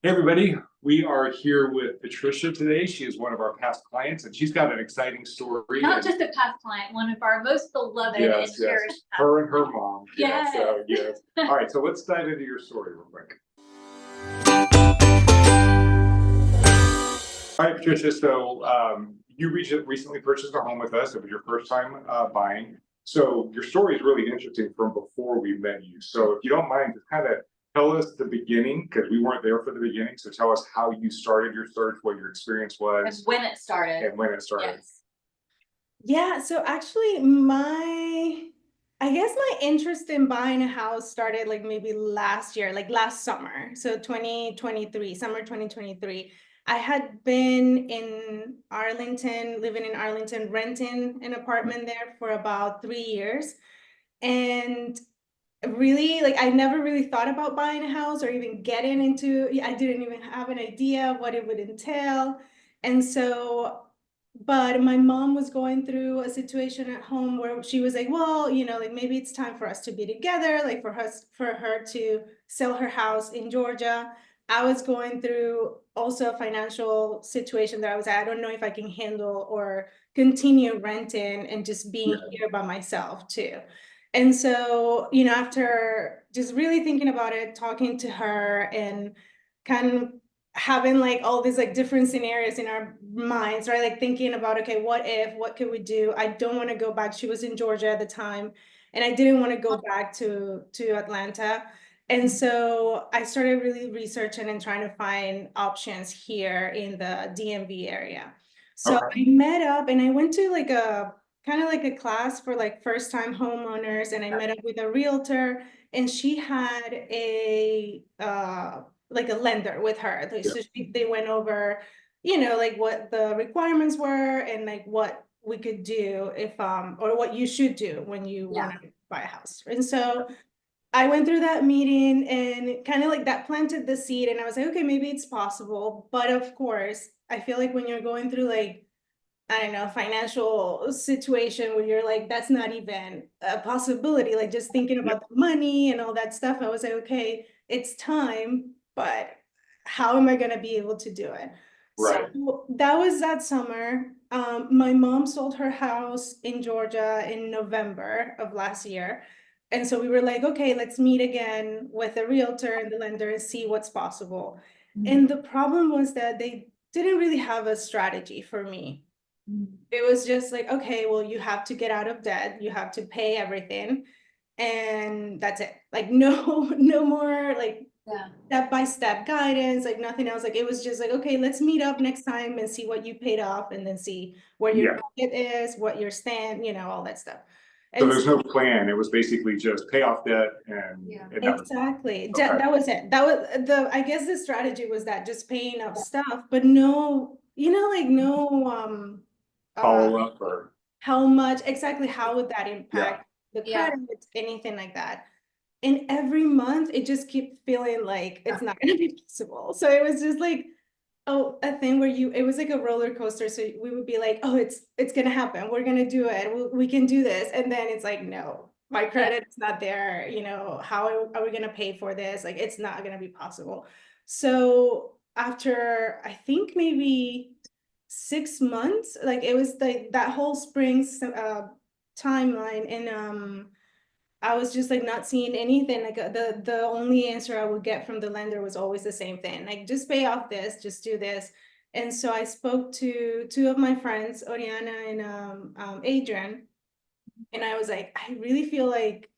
Hey everybody, we are here with Patricia today. She is one of our past clients and she's got an exciting story. Not just a past client, one of our most beloved and cherished. Her and her mom. Yes. Yes. All right, so let's dive into your story real quick. All right, Patricia, so you recently purchased a home with us. It was your first time buying. So your story is really interesting from before we met you. So if you don't mind, just kind of tell us the beginning, because we weren't there for the beginning. So tell us how you started your search, what your experience And was, when it started. and when it started. Yes. Yeah, so actually I guess my interest in buying a house started like maybe last year, like last summer. So 2023, summer 2023. I had been in Arlington, living in Arlington, renting an apartment there for about 3 years. And really, like, I never really thought about buying a house or even getting into, I didn't even have an idea of what it would entail. And so, but my mom was going through a situation at home where she was like, well, like maybe it's time for us to be together, like for her to sell her house in Georgia. I was going through also a financial situation that I don't know if I can handle or continue renting and just being here by myself too. And so, after just really thinking about it, talking to her and kind of having like all these like different scenarios in our minds, right? Like thinking about, okay, what if, what could we do? I don't want to go back. She was in Georgia at the time, and I didn't want to go back to Atlanta. And so I started really researching and trying to find options here in the DMV area. So Okay. I met up and I went to like a kind of like a class for like first time homeowners, and I met up with a realtor, and she had a like a lender with her. Yeah. So they went over, like what the requirements were and like what we could do if or what you should do when you Yeah. want to buy a house. And so I went through that meeting and kind of like that planted the seed, and I was like, okay, maybe it's possible. But of course, I feel like when you're going through like, I don't know, financial situation where you're like, that's not even a possibility. Like just thinking Yeah. about the money and all that stuff, I was like, okay, it's time, but how am I going to be able to do it? Right. So that was that summer. My mom sold her house in Georgia in November of last year. And so we were like, okay, let's meet again with a realtor and the lender and see what's possible. And the problem was that they didn't really have a strategy for me. It was just like, okay, well, you have to get out of debt, you have to pay everything, and that's it. Like no, no more like Yeah. step-by-step guidance, like nothing else. Like it was just like, okay, let's meet up next time and see what you paid off and then see where your Yeah. budget is, what your stand, all that stuff. So And there's no plan. It was basically just pay off debt and, Yeah. that was exactly. okay. That was it. That was I guess the strategy was that just paying up stuff, but no, like no Follow up or how much exactly, how would that yeah. impact the Yeah. credit, anything like that. And every month it just kept feeling like it's not going to be possible. So it was just like, oh, a thing where it was like a roller coaster. So we would be like, oh, it's going to happen, we're going to do it, we can do this, and then it's like, no, my credit is not there, how are we going to pay for this? Like it's not going to be possible. So after I think maybe 6 months, like it was like that whole spring timeline, and I was just like not seeing anything. Like the only answer I would get from the lender was always the same thing, like just pay off this, just do this. And so I spoke to two of my friends, Oriana and Adrian, and I was like, I really feel like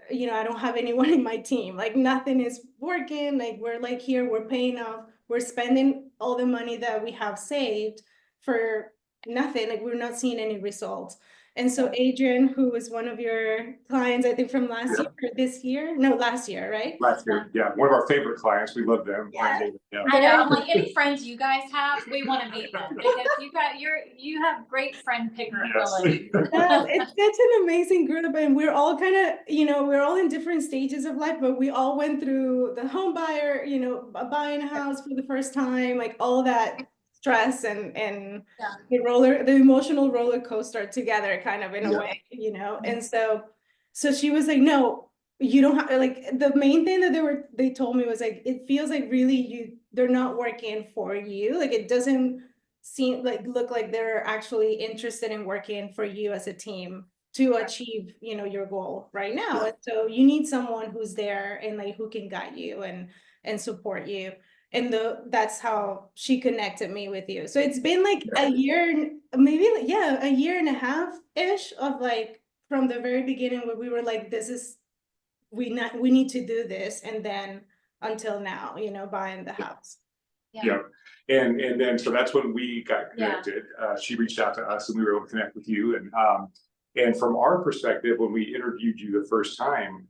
I don't have anyone in my team. Like nothing is working. Like we're like here, we're paying off, we're spending all the money that we have saved for nothing. Like we're not seeing any results. And so Adrian, who was one of your clients, I think from last year or this year, no, last year, right? Last year, yeah, one of our favorite clients. We love them. Yeah. Yeah. I know. I'm like, any friends you guys have, we want to meet them because you have great friend picker ability. Yes, it's such an amazing group, and we're all kind of, we're all in different stages of life, but we all went through the home buyer, buying a house for the first time, like all that stress and Yeah. the emotional roller coaster together, kind of in a Yeah. way, And so she was like, no, you don't have, like, the main thing that they told me was like, it feels like really they're not working for you. Like, it doesn't look like they're actually interested in working for you as a team to achieve, your goal right now. And so you need someone who's there and like who can guide you and support you. And that's how she connected me with you. So it's been like a year, maybe a year and a half-ish of like from the very beginning where we were like, we need to do this, and then until now, buying the house. Yeah. And then, so that's when we got connected. She reached out to us and we were able to connect with you. And from our perspective, when we interviewed you the first time,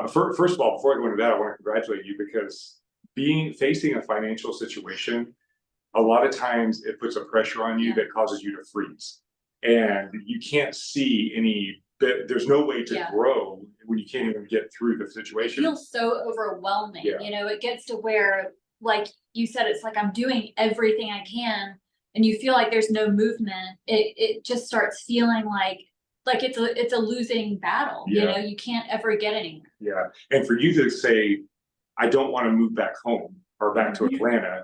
first of all, before I go into that, I want to congratulate you because facing a financial situation, a lot of times it puts a pressure on you that causes you to freeze. And you can't see there's no way to grow when you can't even get through the situation. It feels so overwhelming. It gets to where, like you said, it's like I'm doing everything I can and you feel like there's no movement. It just starts feeling like it's a losing battle. You can't ever get anywhere. Yeah. And for you to say, I don't want to move back home or back to Atlanta.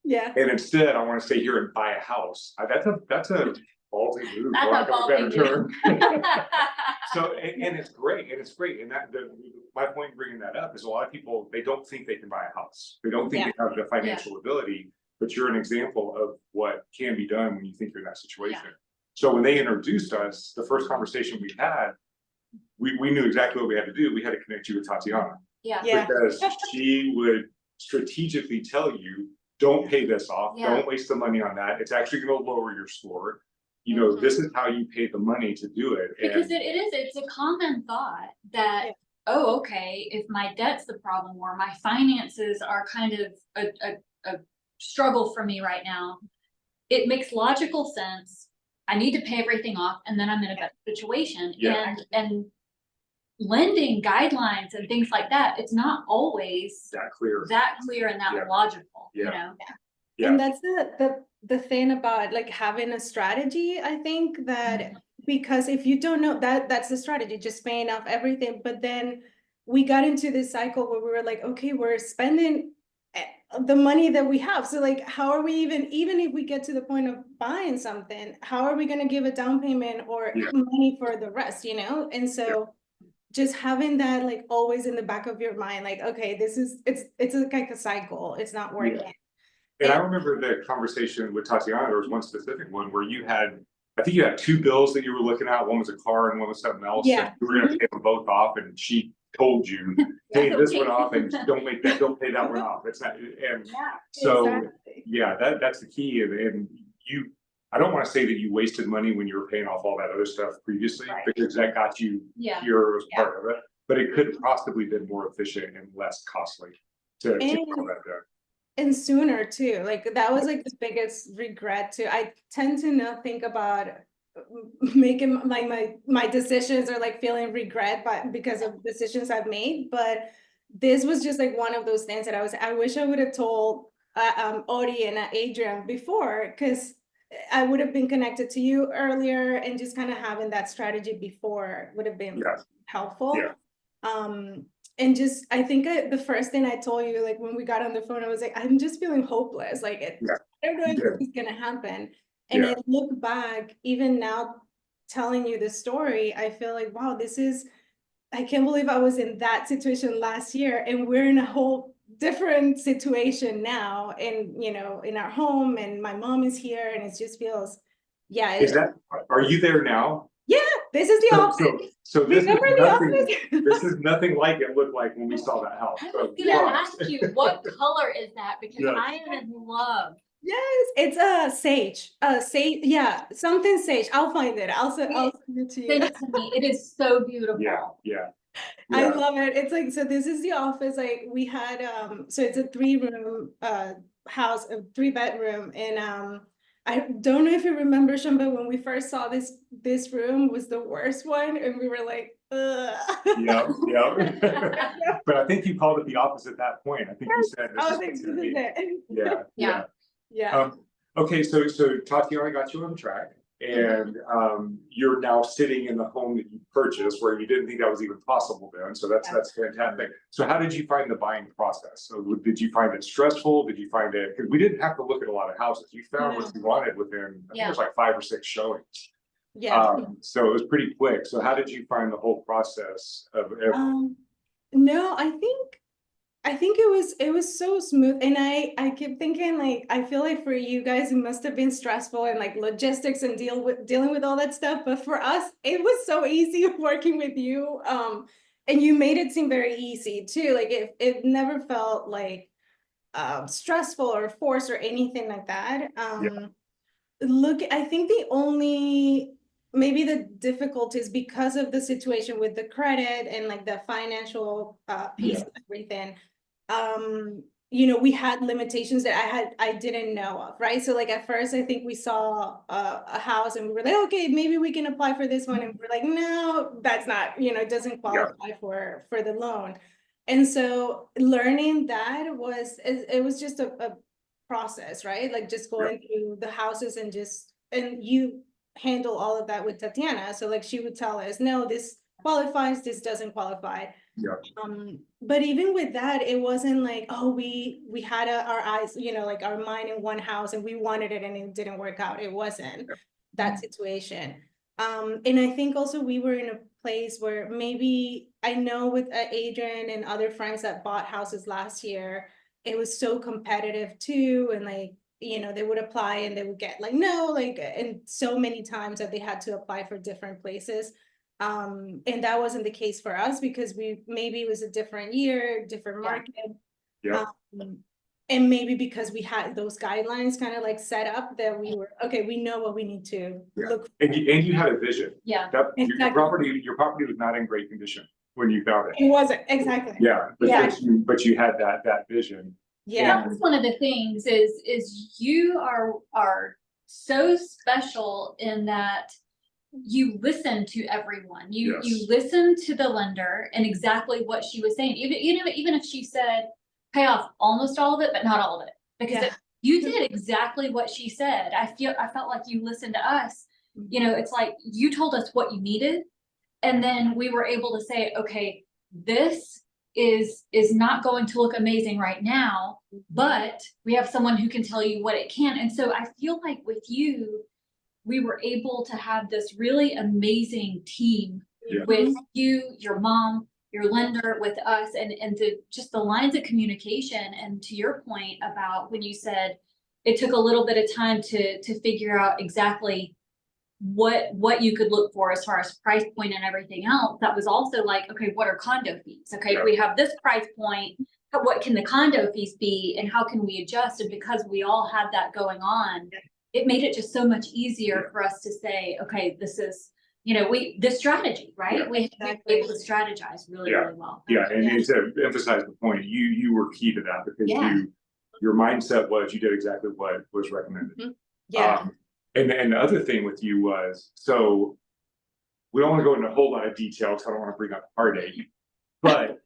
And instead I want to stay here and buy a house. That's a ballsy move. That's a ballsy move. So, and it's great. And my point in bringing that up is a lot of people, they don't think they can buy a house. They don't think they have the financial ability, but you're an example of what can be done when you think you're in that situation. So when they introduced us, the first conversation we had, we knew exactly what we had to do. We had to connect you with Tatiana. Because she would strategically tell you, don't pay this off. Don't waste the money on that. It's actually going to lower your score. This is how you pay the money to do it. Because it's a common thought that, oh, okay, if my debt's the problem or my finances are kind of a struggle for me right now, it makes logical sense. I need to pay everything off and then I'm in a better situation. And lending guidelines and things like that, it's not always that clear and that logical, And that's the thing about like having a strategy. I think that because if you don't know that's the strategy, just paying off everything. But then we got into this cycle where we were like, okay, we're spending the money that we have. So like, how are we even if we get to the point of buying something, how are we going to give a down payment or money for the rest, And so just having that like always in the back of your mind, like, okay, it's like a cycle. It's not working. And I remember the conversation with Tatiana. There was one specific one where I think you had two bills that you were looking at. One was a car and one was something else. Yeah. And you were going to pay them both off, and she told you, pay this one off and don't pay that one off. It's not, and so that's the key. And I don't want to say that you wasted money when you were paying off all that other stuff previously, because that got you here as part of it. But it could have possibly been more efficient and less costly to get that done. And sooner too. Like that was like the biggest regret too. I tend to not think about making like my decisions or like feeling regret because of decisions I've made. But this was just like one of those things that I wish I would have told Ori and Adrian before, because I would have been connected to you earlier, and just kind of having that strategy before would have been helpful. And just, I think the first thing I told you, like when we got on the phone, I was like, I'm just feeling hopeless. Like, I don't know if it's going to happen. And I look back, even now telling you the story, I feel like, wow, I can't believe I was in that situation last year, and we're in a whole different situation now, and, in our home, and my mom is here, and it just feels, are you there now? Yeah, this is the office. So this is nothing like it looked like when we saw that house. I was gonna ask you, what color is that? Because I am in love. Yes, it's sage. Something sage. I'll find it. I'll send it to you. Send it to me. It is so beautiful. Yeah. I love it. It's like, so this is the office. Like we had so it's a 3-room house, a 3-bedroom, and I don't know if you remember, Sean, but when we first saw this room was the worst one, and we were like, ugh. Yeah. But I think you called it the office at that point. I think you said this is it. Yeah. Okay, so Tatiana got you on track, and you're now sitting in the home that you purchased where you didn't think that was even possible then. So that's fantastic. So how did you find the buying process? So did you find it stressful? Did you find it, because we didn't have to look at a lot of houses. You found what you wanted within, I think it was like 5 or 6 showings. Yeah. So it was pretty quick. So how did you find the whole process of everything? No, I think it was so smooth, and I keep thinking, like, I feel like for you guys it must have been stressful and like logistics and dealing with all that stuff, but for us it was so easy working with you, and you made it seem very easy too. Like it never felt like stressful or forced or anything like that. Look, I think the only maybe the difficulties because of the situation with the credit and like the financial piece of everything. You know, we had limitations that I didn't know of, right? So like at first I think we saw a house and we were like, okay, maybe we can apply for this one, and we're like, no, that's not, you know, it doesn't qualify for the loan. And so learning that it was just a process, right? Like just going through the houses and you handle all of that with Tatiana. So like she would tell us, no, this qualifies, this doesn't qualify. But even with that, it wasn't like, oh, we had our eyes, you know, like our mind in one house and we wanted it and it didn't work out. It wasn't that situation. And I think also we were in a place where maybe I know with Adrian and other friends that bought houses last year, it was so competitive too. And like, you know, they would apply and they would get like, no, like, and so many times that they had to apply for different places. And that wasn't the case for us because maybe it was a different year, different market. And maybe because we had those guidelines kind of like set up that we were, okay, we know what we need to look for. And you had a vision. Exactly. Your property was not in great condition when you found it. It wasn't, exactly. But you had that vision. That was one of the things is you are so special in that you listen to everyone. You listen to the lender and exactly what she was saying. Even if she said pay off almost all of it, but not all of it, because you did exactly what she said. I felt like you listened to us. You know, it's like you told us what you needed, and then we were able to say, okay, this is not going to look amazing right now, but we have someone who can tell you what it can. And so I feel like with you, we were able to have this really amazing team with you, your mom, your lender, with us, and just the lines of communication. And to your point about when you said it took a little bit of time to figure out exactly what you could look for as far as price point and everything else, that was also like, okay, what are condo fees? Okay, if we have this price point, what can the condo fees be and how can we adjust? And because we all had that going on, it made it just so much easier for us to say, okay, this is, you know, this strategy, right? We were able to strategize really well. And to emphasize the point, you were key to that because your mindset was you did exactly what was recommended. And the other thing with you was, so we don't want to go into a whole lot of detail because I don't want to bring up heartache, but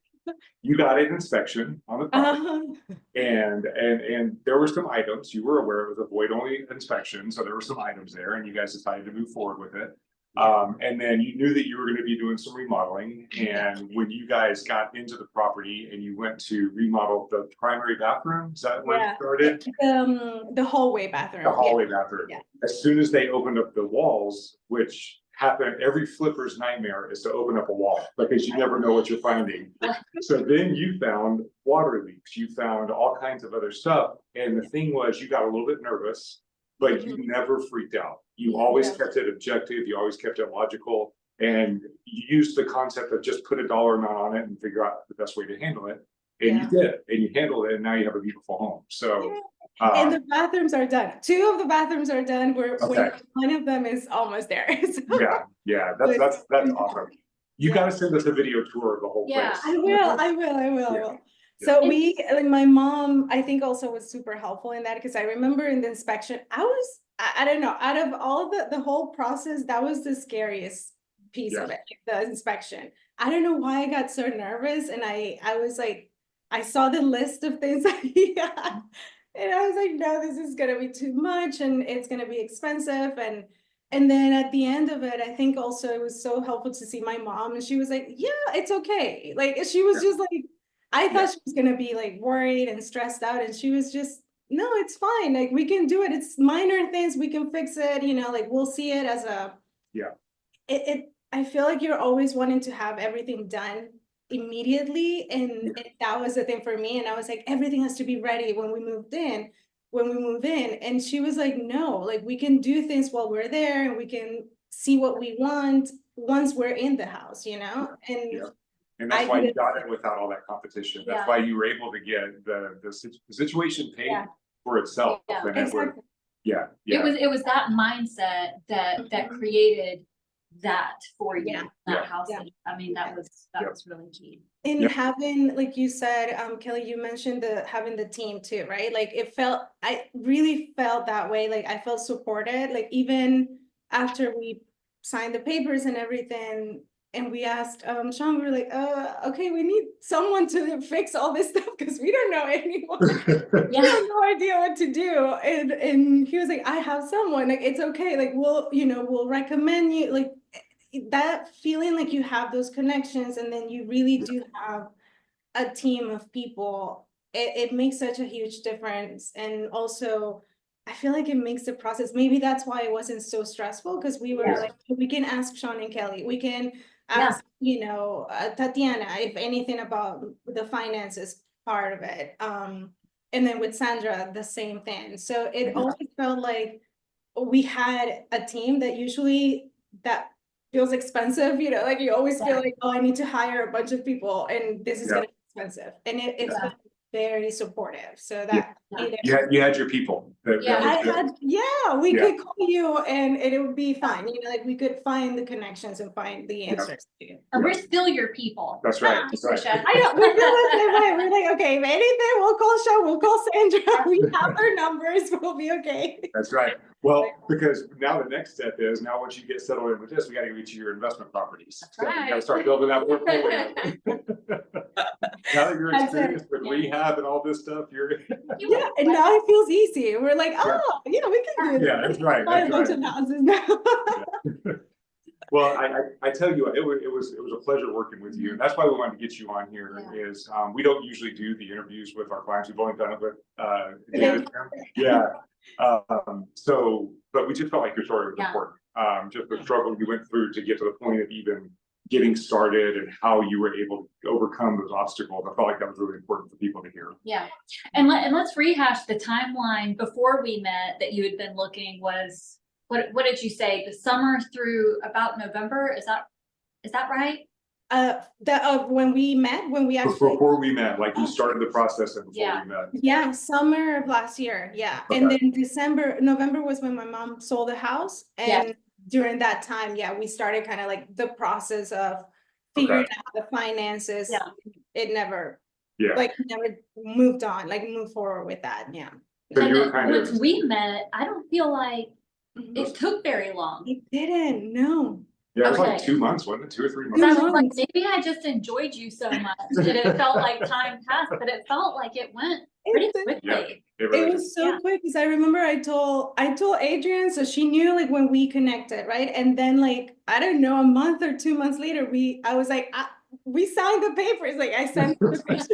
you got an inspection on the property, and there were some items you were aware it was a void-only inspection, so there were some items there, and you guys decided to move forward with it. And then you knew that you were going to be doing some remodeling, and when you guys got into the property and you went to remodel the primary bathroom, is that where it started? The hallway bathroom. The hallway bathroom. As soon as they opened up the walls, which happened, every flipper's nightmare is to open up a wall because you never know what you're finding. So then you found water leaks, you found all kinds of other stuff. And the thing was, you got a little bit nervous, but you never freaked out. You always kept it objective, you always kept it logical, and you used the concept of just put a dollar amount on it and figure out the best way to handle it. And you did, and you handled it, and now you have a beautiful home. So and the bathrooms are done. 2 of the bathrooms are done. One of them is almost there. So. That's awesome. You got to send us a video tour of the whole place. I will. So like my mom, I think also was super helpful in that because I remember in the inspection, I don't know, out of all the whole process, that was the scariest piece of it, the inspection. I don't know why I got so nervous, and I was like, I saw the list of things that he had. And I was like, no, this is going to be too much and it's going to be expensive. And And then at the end of it, I think also it was so helpful to see my mom, and she was like, yeah, it's okay. Like, she was just like, I thought she was gonna be like worried and stressed out, and she was just, no, it's fine. Like, we can do it. It's minor things. We can fix it. You know, like, we'll see it as a, I feel like you're always wanting to have everything done immediately. And that was the thing for me. And I was like, everything has to be ready when we move in. And she was like, no, like, we can do things while we're there, and we can see what we want once we're in the house, you know? And that's why you got it without all that competition. That's why you were able to get the situation paid for itself. And Exactly. It was that mindset that created that for you, that house. I mean, that was really key. And having, like you said, Kelly, you mentioned having the team too, right? Like, I really felt that way. Like, I felt supported, like, even after we signed the papers and everything, and we asked Sean, we were like, okay, we need someone to fix all this stuff because we don't know anyone. We have no idea what to do. And he was like, I have someone, like, it's okay. Like, we'll recommend you, like, that feeling like you have those connections, and then you really do have a team of people. It makes such a huge difference. And also, I feel like it makes the process, maybe that's why it wasn't so stressful, because we were like, we can ask Sean and Kelly, we can ask, Tatiana, if anything, about the finances part of it. And then with Sandra, the same thing. So it always felt like we had a team that usually that feels expensive, you know, like, you always feel like, oh, I need to hire a bunch of people, and this is gonna be expensive. And it's been very supportive. So that you had your people. we could call you, and it would be fine. You know, like, we could find the connections and find the answers to you. And we're still your people. That's right. That's right. I know, we feel the same way. We're like, okay, if anything, we'll call Sean, we'll call Sandra. We have their numbers, we'll be okay. That's right. Well, because now the next step is, now once you get settled in with this, we got to get you your investment properties. That's right. You got to start building that portfolio. Now that you're experienced with rehab and all this stuff, you're and now it feels easy. We're like, oh, we can do it. Yeah, that's right. Buy a bunch of houses now. Well, I tell you, it was a pleasure working with you, and that's why we wanted to get you on here. Is we don't usually do the interviews with our clients. We've only done it with so, but we just felt like your story was important. Just the struggle you went through to get to the point of even getting started, and how you were able to overcome those obstacles. I felt like that was really important for people to hear. Yeah, and let's rehash the timeline before we met that you had been looking. Was what did you say? The summer through about November? Is that right? When we met, before we met, like you started the process and before we met. Yeah, summer of last year. Yeah. Okay. And then November was when my mom sold the house. And during that time, we started kind of like the process of figuring out the finances. Yeah. It never never moved forward with that. Yeah. So you were once we met, I don't feel like it took very long. It didn't, no. Yeah, it was like 2 months, wasn't it? 2 or 3 months. I was like, maybe I just enjoyed you so much that it felt like time passed, but it felt like it went pretty quickly. Yeah, it was so quick, because I remember I told Adrienne, so she knew, like, when we connected, right? And then, like, I don't know, a month or 2 months later, I was like, we signed the papers. Like, I sent the papers,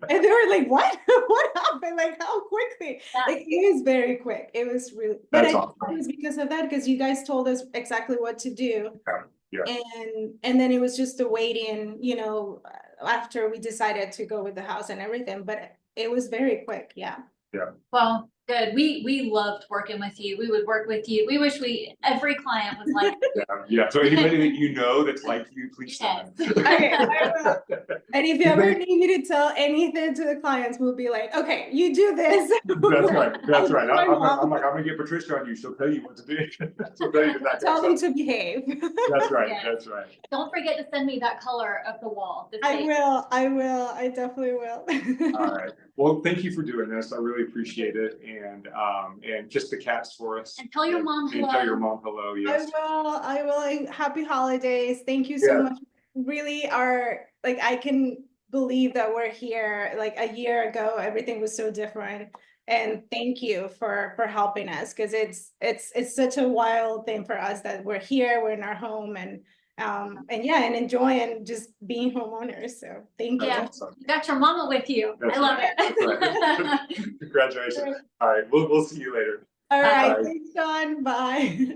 and they were like, "What? What happened? Like, how quickly?" Like, it was very quick. It was really, but I think it was because of that, because you guys told us exactly what to do. And then it was just the waiting, you know, after we decided to go with the house and everything. But it was very quick. Yeah. Well, good. We loved working with you. We would work with you. We wish every client was like. So anybody that you know that's like you, please tell them. Okay, I will. And if you ever need me to tell anything to the clients, we'll be like, okay, you do this. That's right. I'm gonna get Patricia on you. She'll tell you what to do. She'll tell you tell them to behave. That's right. That's right. Don't forget to send me that color of the wall. I will. I definitely will. All right. Well, thank you for doing this. I really appreciate it. And just the cats for us. And tell your mom hello. And tell your mom hello. Yes. I will. Happy holidays. Thank you so much. Really I can believe that we're here. Like, a year ago, everything was so different. And thank you for helping us, because it's such a wild thing for us that we're here, we're in our home, and yeah, and enjoying just being homeowners. So thank you. Yeah. That's awesome. You got your mama with you. That's I love right. it. Congratulations. All right, we'll see you later. All right, Bye. thanks, John. Bye.